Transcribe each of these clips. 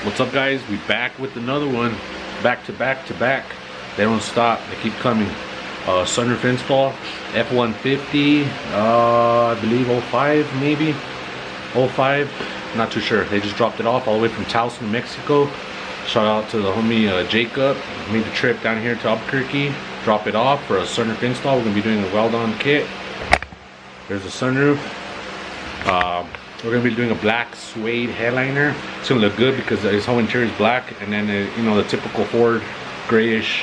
What's up, guys? We back with another one. Back to back to back. They don't stop. They keep coming. Sunroof install. F-150. I believe 05 maybe. 05. Not too sure. They just dropped it off all the way from Taos, New Mexico. Shout out to the homie Jacob. Made the trip down here to Albuquerque. Drop it off for a sunroof install. We're gonna be doing a weld-on kit. There's a sunroof. We're gonna be doing a black suede headliner. It's gonna look good because this whole interior is black, and then you know, the typical Ford grayish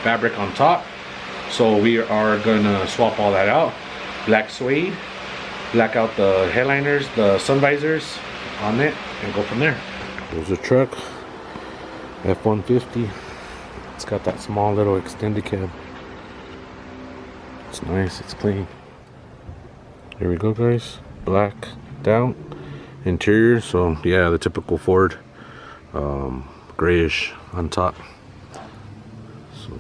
fabric on top. So we are gonna swap all that out. Black suede, black out the headliners, the sun visors on it, and go from there. There's a truck, F-150. It's got that small little extended cab. It's nice, it's clean. Here we go, guys. Black out interior, so yeah, the typical Ford grayish on top. So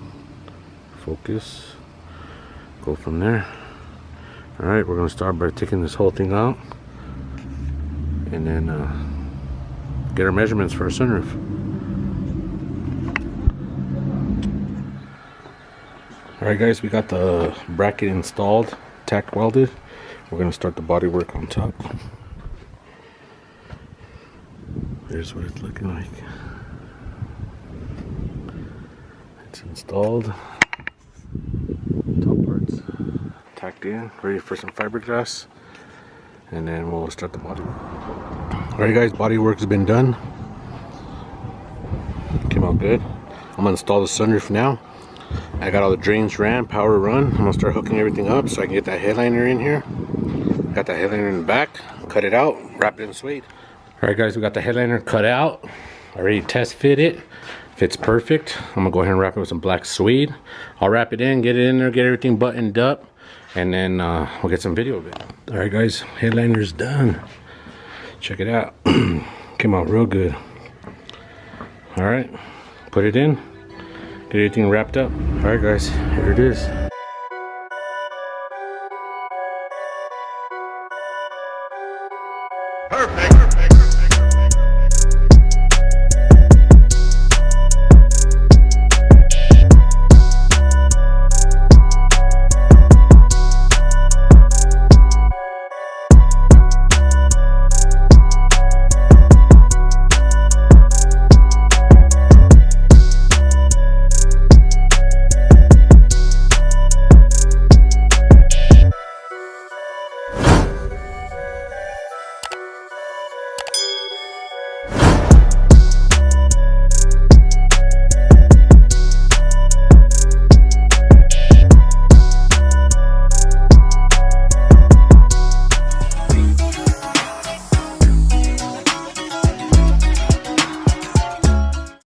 focus, go from there. All right, we're gonna start by taking this whole thing out and then get our measurements for our sunroof. All right, guys, we got the bracket installed, tack welded. We're gonna start the body work on top. Here's what it's looking like. It's installed. Top parts tacked in, ready for some fiberglass, and then we'll start the body work. Alright, guys, body work's been done. Came out good. I'm gonna install the sunroof now. I got all the drains ran, power run. I'm gonna start hooking everything up so I can get that headliner in here. Got the headliner in the back, cut it out, wrap it in suede. All right, guys, we got the headliner cut out. Already test fit it. Fits perfect. I'm gonna go ahead and wrap it with some black suede. I'll wrap it in, get it in there, get everything buttoned up, and then we'll get some video of it. All right, guys, headliner's done. Check it out. Came out real good. All right, put it in, get everything wrapped up. All right, guys, here it is. Perfect.